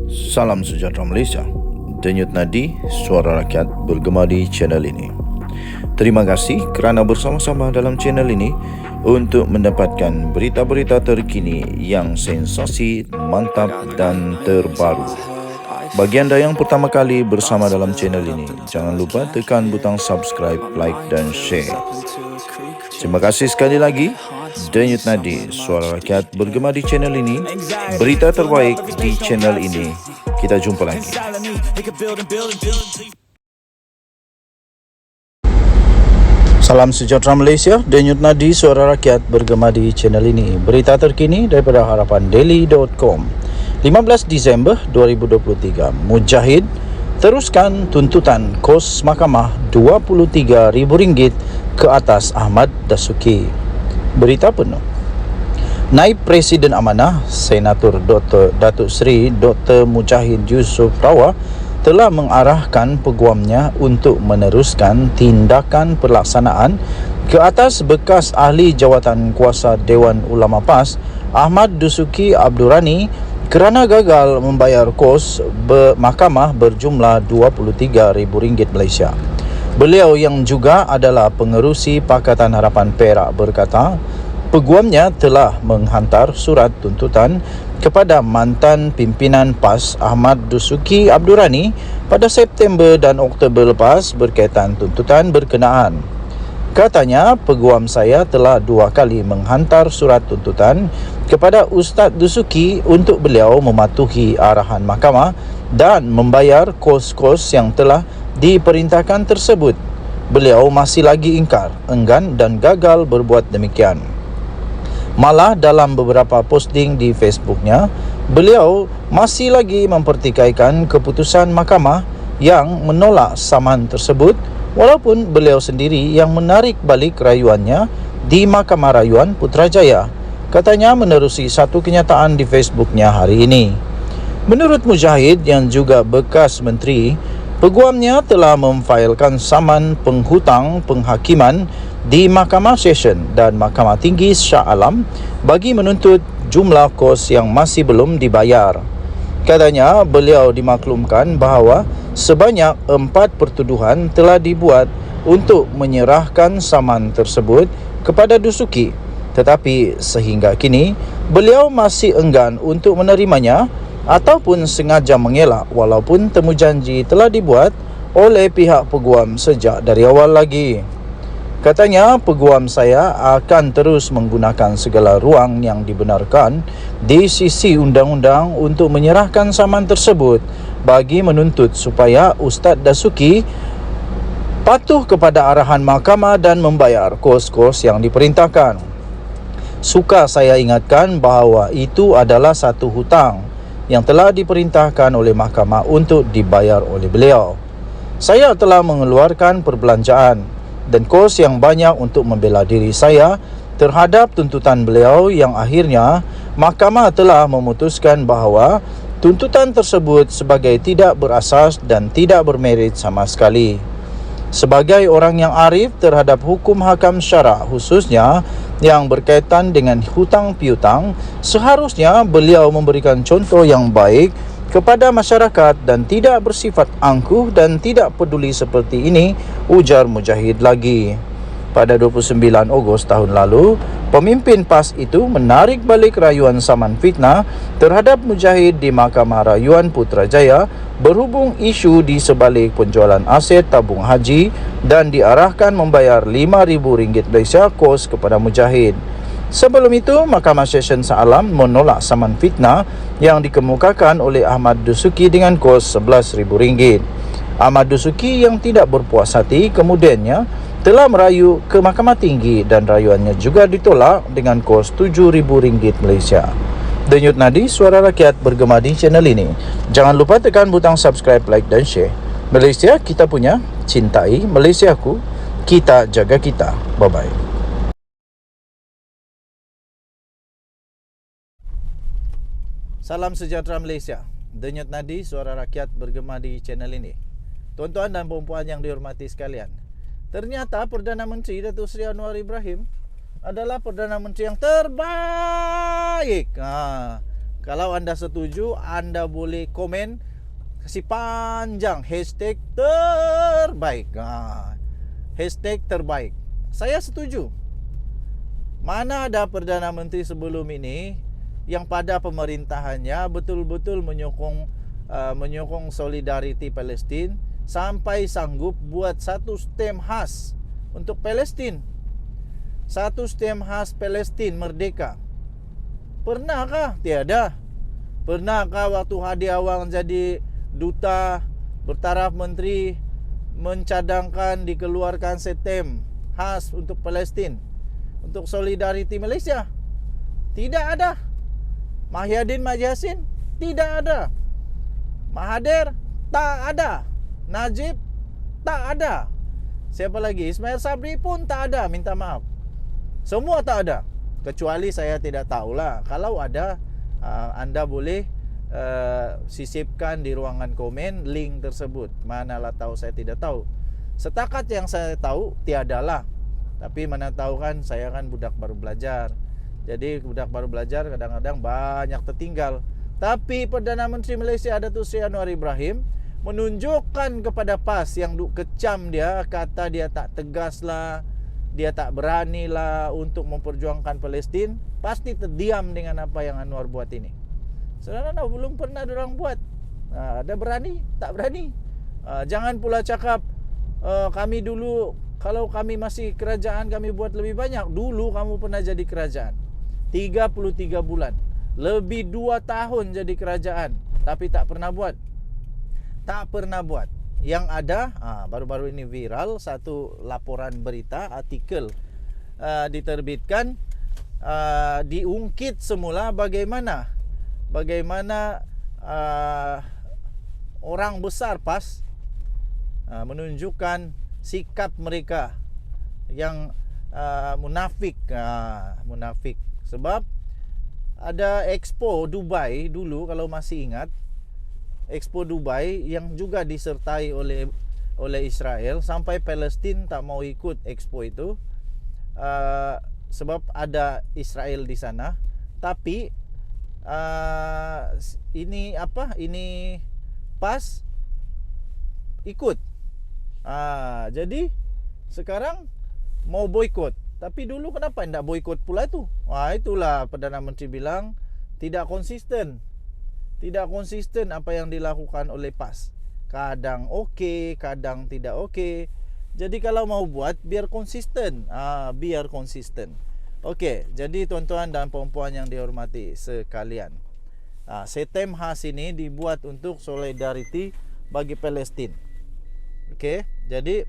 Salam sejahtera Malaysia. Denyut nadi suara rakyat bergema di channel ini. Terima kasih kerana bersama-sama dalam channel ini untuk mendapatkan berita-berita terkini yang sensasi, mantap dan terbaru. Bagi anda yang pertama kali bersama dalam channel ini, jangan lupa tekan butang subscribe, like dan share. Terima kasih sekali lagi. Denyut nadi suara rakyat bergema di channel ini. Berita terbaik di channel ini. Kita jumpa lagi. Salam sejahtera Malaysia. Denyut nadi suara rakyat bergema di channel ini. Berita terkini daripada harapandaily.com. 15 Disember 2023. Mujahid teruskan tuntutan kos mahkamah RM23,000 ke atas Ahmad Dasuki. Berita penuh. Naib Presiden Amanah Senator Datuk Seri Dr. Mujahid Yusof Rawah telah mengarahkan peguamnya untuk meneruskan tindakan pelaksanaan ke atas bekas ahli jawatan kuasa Dewan Ulama PAS Ahmad Dasuki Abdurrani kerana gagal membayar kos mahkamah berjumlah RM23,000 Malaysia. Beliau yang juga adalah pengerusi Pakatan Harapan Perak berkata, peguamnya telah menghantar surat tuntutan kepada mantan pimpinan PAS Ahmad Dasuki Abdurrani pada September dan Oktober lepas berkaitan tuntutan berkenaan. Katanya, peguam saya telah 2 kali menghantar surat tuntutan kepada Ustaz Dasuki untuk beliau mematuhi arahan mahkamah dan membayar kos-kos yang telah diperintahkan tersebut. Beliau masih lagi ingkar, enggan dan gagal berbuat demikian. Malah dalam beberapa posting di Facebooknya, beliau masih lagi mempertikaikan keputusan mahkamah yang menolak saman tersebut walaupun beliau sendiri yang menarik balik rayuannya di Mahkamah Rayuan Putrajaya. Katanya menerusi satu kenyataan di Facebooknya hari ini. Menurut Mujahid yang juga bekas menteri, peguamnya telah memfailkan saman penghutang penghakiman di Mahkamah Session dan Mahkamah Tinggi Shah Alam bagi menuntut jumlah kos yang masih belum dibayar. Katanya beliau dimaklumkan bahawa sebanyak 4 pertuduhan telah dibuat untuk menyerahkan saman tersebut kepada Dasuki, tetapi sehingga kini beliau masih enggan untuk menerimanya ataupun sengaja mengelak walaupun temujanji telah dibuat oleh pihak peguam sejak dari awal lagi. Katanya, peguam saya akan terus menggunakan segala ruang yang dibenarkan di sisi undang-undang untuk menyerahkan saman tersebut bagi menuntut supaya Ustaz Dasuki patuh kepada arahan mahkamah dan membayar kos-kos yang diperintahkan. Suka saya ingatkan bahawa itu adalah satu hutang yang telah diperintahkan oleh mahkamah untuk dibayar oleh beliau. Saya telah mengeluarkan perbelanjaan dan kos yang banyak untuk membela diri saya terhadap tuntutan beliau yang akhirnya mahkamah telah memutuskan bahawa tuntutan tersebut sebagai tidak berasas dan tidak bermerit sama sekali. Sebagai orang yang arif terhadap hukum hakam syarak khususnya yang berkaitan dengan hutang piutang, seharusnya beliau memberikan contoh yang baik kepada masyarakat dan tidak bersifat angkuh dan tidak peduli seperti ini, ujar Mujahid lagi. Pada 29 Ogos tahun lalu, pemimpin PAS itu menarik balik rayuan saman fitnah terhadap Mujahid di Mahkamah Rayuan Putrajaya berhubung isu di sebalik penjualan aset tabung haji dan diarahkan membayar RM5,000 Malaysia kos kepada Mujahid. Sebelum itu, Mahkamah Session Shah Alam menolak saman fitnah yang dikemukakan oleh Ahmad Dasuki dengan kos RM11,000. Ahmad Dasuki yang tidak berpuas hati kemudiannya telah merayu ke Mahkamah Tinggi dan rayuannya juga ditolak dengan kos RM7,000 Malaysia. Denyut nadi suara rakyat bergema di channel ini. Jangan lupa tekan butang subscribe, like dan share. Malaysia kita punya, cintai Malaysiaku, kita jaga kita. Bye-bye. Salam sejahtera Malaysia. Denyut nadi suara rakyat bergema di channel ini. Tuan-tuan dan puan-puan yang dihormati sekalian, ternyata Perdana Menteri Datuk Seri Anwar Ibrahim adalah Perdana Menteri yang terbaik. Kalau Anda setuju, Anda boleh komen, kasih panjang hashtag terbaik. Hashtag terbaik. Saya setuju. Mana ada Perdana Menteri sebelum ini yang pada pemerintahannya betul-betul menyokong solidariti Palestin sampai sanggup buat satu stem khas untuk Palestin. Satu stem khas Palestin merdeka. Pernahkah? Tiada. Pernahkah waktu Hadi Awang jadi duta bertaraf menteri mencadangkan dikeluarkan stem khas untuk Palestin, untuk solidariti Malaysia? Tidak ada. Mahyadin Majasin? Tidak ada. Mahathir? Tak ada. Najib? Tak ada. Siapa lagi? Ismail Sabri pun tak ada, minta maaf. Semua tak ada. Kecuali saya tidak tahulah. Kalau ada, anda boleh sisipkan di ruangan komen link tersebut. Manalah tahu, saya tidak tahu. Setakat yang saya tahu, tiadalah. Tapi mana tahu kan, saya kan budak baru belajar. Jadi budak baru belajar kadang-kadang banyak tertinggal. Tapi Perdana Menteri Malaysia Datuk Seri Anwar Ibrahim menunjukkan kepada PAS yang duk kecam dia, kata dia tak tegas lah, dia tak berani lah untuk memperjuangkan Palestin. Pasti terdiam dengan apa yang Anwar buat ini. Sebenarnya belum pernah diorang buat. Ada berani, tak berani. Jangan pula cakap kami dulu, kalau kami masih kerajaan kami buat lebih banyak. Dulu kamu pernah jadi kerajaan 33 bulan, lebih 2 tahun jadi kerajaan, tapi tak pernah buat. Tak pernah buat. Yang ada, baru-baru ini viral satu laporan berita, artikel diterbitkan, diungkit semula bagaimana orang besar PAS menunjukkan sikap mereka yang munafik. Sebab ada Expo Dubai dulu, kalau masih ingat, Expo Dubai yang juga disertai oleh Israel, sampai Palestin tak mau ikut Expo itu sebab ada Israel di sana. Tapi ini PAS ikut. Jadi sekarang mau boikot. Tapi dulu kenapa tidak boikot pula tu? Itulah Perdana Menteri bilang tidak konsisten. Tidak konsisten apa yang dilakukan oleh PAS. Kadang okey, kadang tidak okey. Jadi kalau mau buat, biar konsisten. Biar konsisten. Okey, jadi tuan-tuan dan puan-puan yang dihormati sekalian, stem khas ini dibuat untuk solidariti bagi Palestin. Okey, jadi